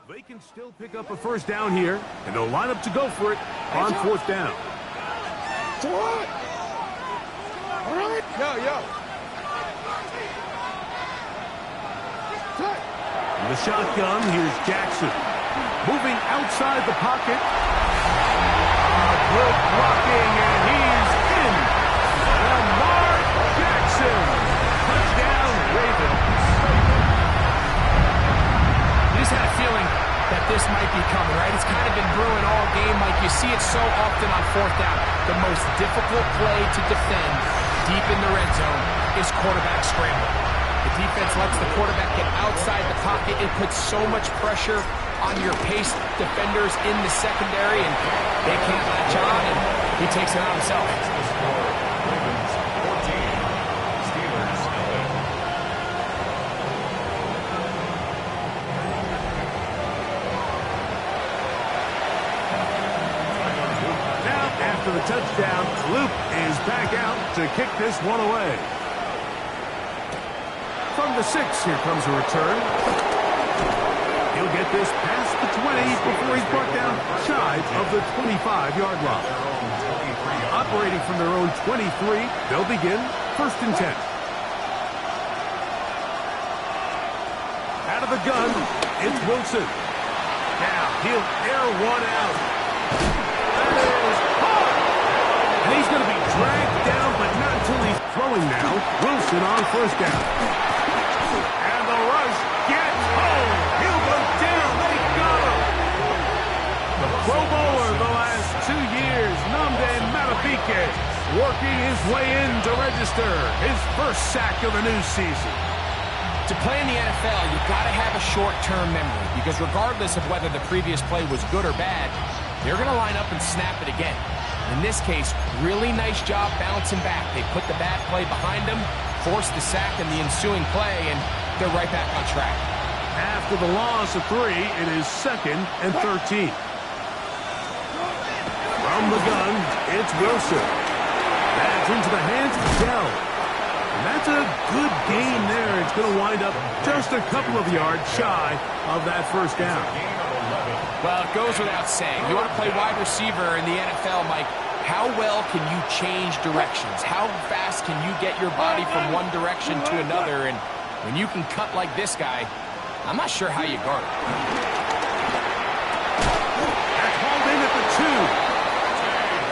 They can still pick up a first down here, and they'll line up to go for it on fourth down. All right. Yo. In the shotgun, here's Jackson. Moving outside the pocket. Good blocking, and he's in. Lamar Jackson. Touchdown, Ravens. You just had a feeling that this might be coming, right? It's kind of been brewing all game. Like you see it so often on fourth down. The most difficult play to defend deep in the red zone is quarterback scramble. The defense lets the quarterback get outside the pocket. It puts so much pressure on your pace defenders in the secondary, and they can't latch on, and he takes it on himself. Now, after the touchdown, Luke is back out to kick this one away. From the 6, here comes a return. He'll get this past the 20 before he's brought down shy of the 25-yard line. Operating from their own 23, they'll begin 1st and 10. Out of the gun, it's Wilson. Now he'll air one out. That is hard. And he's going to be dragged down, but not until he's throwing now. Wilson on 1st down. And the rush gets home. He'll go down. They got him. The Pro Bowler the last 2 years, Nnamdi Madubuike, working his way in to register his first sack of the new season. To play in the NFL, you've got to have a short-term memory, because regardless of whether the previous play was good or bad, they're going to line up and snap it again. In this case, really nice job bouncing back. They put the bad play behind them, forced the sack in the ensuing play, and they're right back on track. After the loss of 3, it is 2nd and 13. From the gun, it's Wilson. That's into the hands of Dell. And that's a good gain there. It's going to wind up just a couple of yards shy of that first down. Well, it goes without saying. You want to play wide receiver in the NFL, Mike. How well can you change directions? How fast can you get your body from one direction to another? And when you can cut like this guy, I'm not sure how you guard it. That's hauled in at the 2.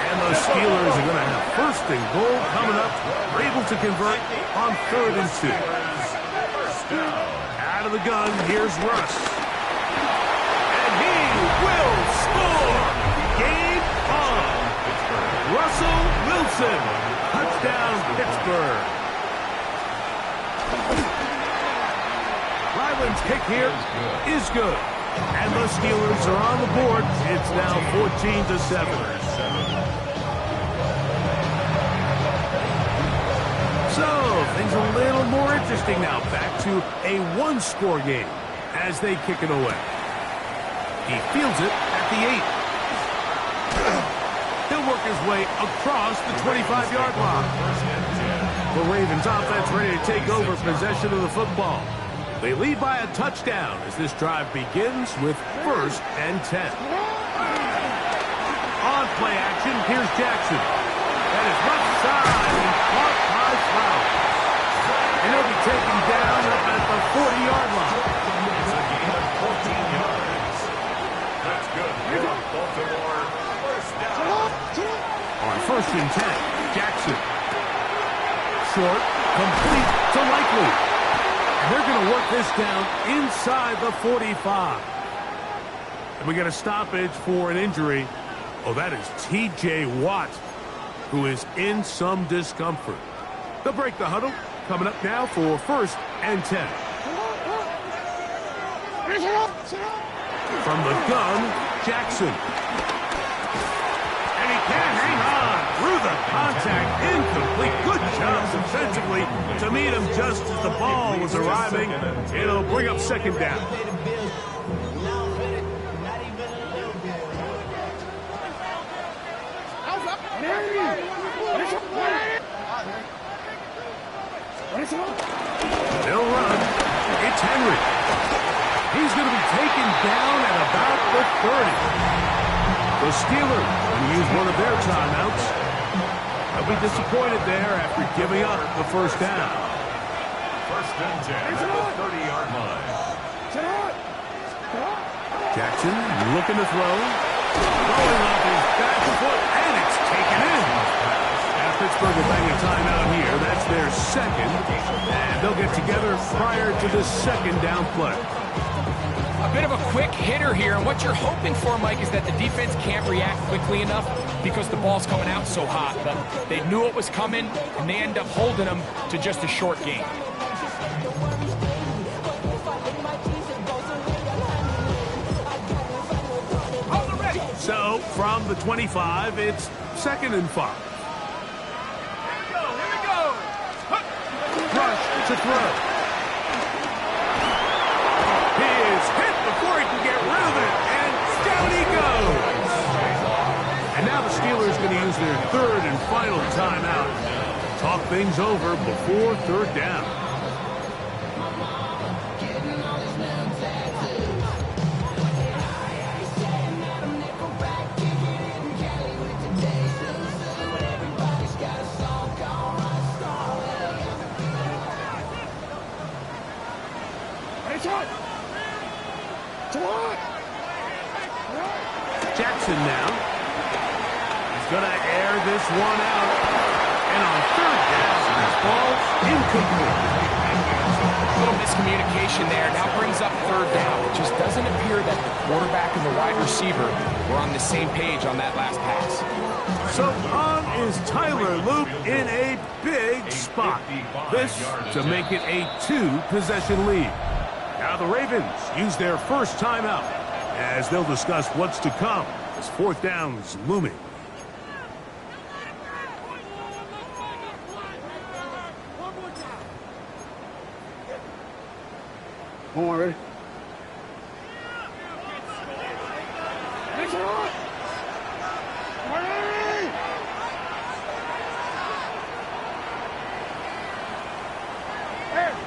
And the Steelers are going to have 1st and goal coming up. They're able to convert on 3rd and 2. Out of the gun, here's Russ. And he will score. Game on. Russell Wilson. Touchdown, Pittsburgh. Ryland's kick here is good. And the Steelers are on the board. It's now 14-7. So, things a little more interesting now. Back to a 1-score game as they kick it away. He fields it at the 8. He'll work his way across the 25-yard line. The Ravens offense ready to take over possession of the football. They lead by a touchdown as this drive begins with 1st and 10. On play action, here's Jackson. That is left side and caught by Flowers. And he'll be taken down up at the 40-yard line. That's good. Baltimore, 1st down. On 1st and 10, Jackson. Short, complete to Likely. And they're going to work this down inside the 45. And we got a stoppage for an injury. Oh, that is T.J. Watt, who is in some discomfort. They'll break the huddle. Coming up now for 1st and 10. From the gun, Jackson. And he can hang on through the contact. Incomplete. Good job defensively to meet him just as the ball was arriving. It'll bring up 2nd down. They'll run. It's Henry. He's going to be taken down the 30. The Steelers will use one of their timeouts. They'll be disappointed there after giving up the first down. First and 10 at the 30-yard line. Jackson looking to throw. Throwing off his back foot, and it's taken in. Now Pittsburgh will bang a timeout here. That's their second. And they'll get together prior to the second down play. A bit of a quick hitter here, and what you're hoping for, Mike, is that the defense can't react quickly enough because the ball's coming out so hot. But they knew it was coming, and they end up holding them to just a short game. So, from the 25, it's 2nd and 5. Here we go. Rush to throw. He is hit before he can get rid of it, and down he goes. And now the Steelers going to use their third and final timeout. Talk things over before third down. Jackson now. He's going to air this one out. And on third down, this ball's incomplete. A little miscommunication there. Now brings up third down. It just doesn't appear that the quarterback and the wide receiver were on the same page on that last pass. So on is Tyler Loop in a big spot. This to make it a 2-possession lead. Now the Ravens use their first timeout as they'll discuss what's to come as fourth down's looming. Hold on, ready?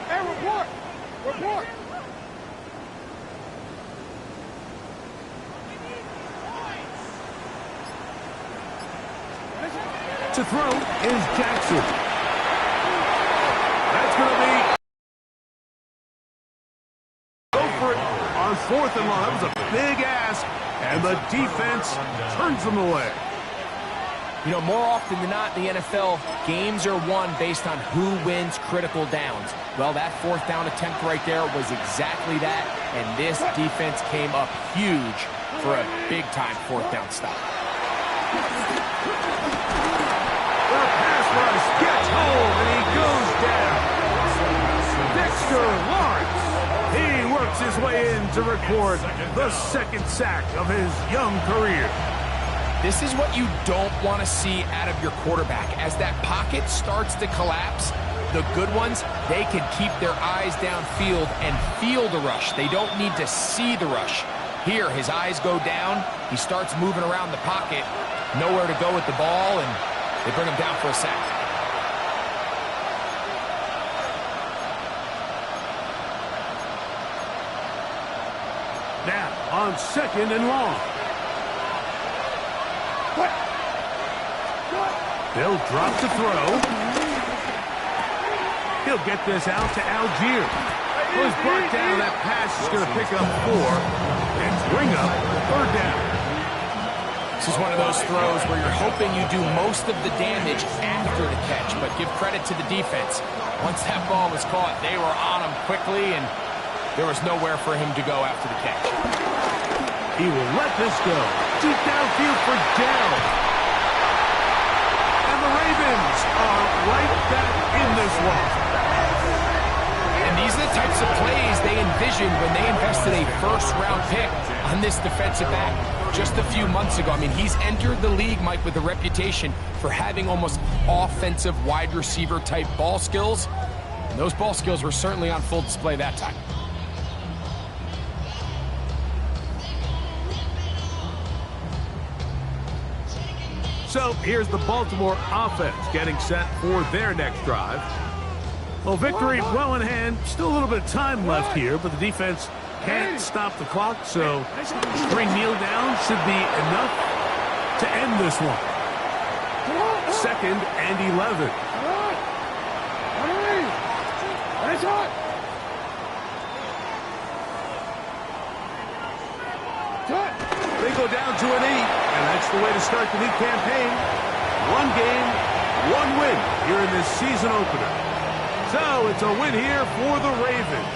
Hey, report! Report! To throw is Jackson. That's going to be... Go for it on 4th and long. That was a big ask, and the defense turns them away. You know, more often than not in the NFL, games are won based on who wins critical downs. Well, that 4th down attempt right there was exactly that, and this defense came up huge for a big-time 4th down stop. The pass rush gets home, and he goes down. Dexter Lawrence. He works his way in to record the second sack of his young career. This is what you don't want to see out of your quarterback. As that pocket starts to collapse, the good ones, they can keep their eyes downfield and feel the rush. They don't need to see the rush. Here, his eyes go down. He starts moving around the pocket. Nowhere to go with the ball, and they bring him down for a sack. Now, on 2nd and long. They'll drop to throw. He'll get this out to Algier. Well, he's brought down. That pass is going to pick up 4 and bring up third down. This is one of those throws where you're hoping you do most of the damage after the catch, but give credit to the defense. Once that ball was caught, they were on him quickly, and there was nowhere for him to go after the catch. He will let this go. Deep downfield for Dell. And the Ravens are right back in this one. And these are the types of plays they envisioned when they invested a first-round pick on this defensive back just a few months ago. I mean, he's entered the league, Mike, with a reputation for having almost offensive wide receiver type ball skills. And those ball skills were certainly on full display that time. So here's the Baltimore offense getting set for their next drive. Well, victory well in hand. Still a little bit of time left here, but the defense Can't stop the clock, so 3 kneel downs should be enough to end this one. 2nd and 11. That's hot. They go down to an 8, and that's the way to start the new campaign. 1 game, 1 win here in this season opener. So it's a win here for the Ravens.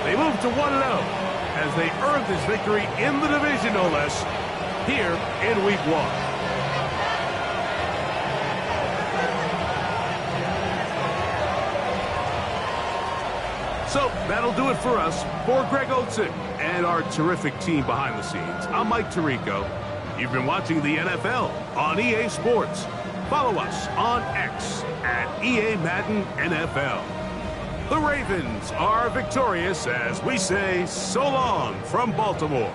They move to 1-0 as they earn this victory in the division, no less, here in Week 1. So that'll do it for us. For Greg Oatsick and our terrific team behind the scenes, I'm Mike Tirico. You've been watching the NFL on EA Sports. Follow us on X at EA Madden NFL. The Ravens are victorious as we say so long from Baltimore.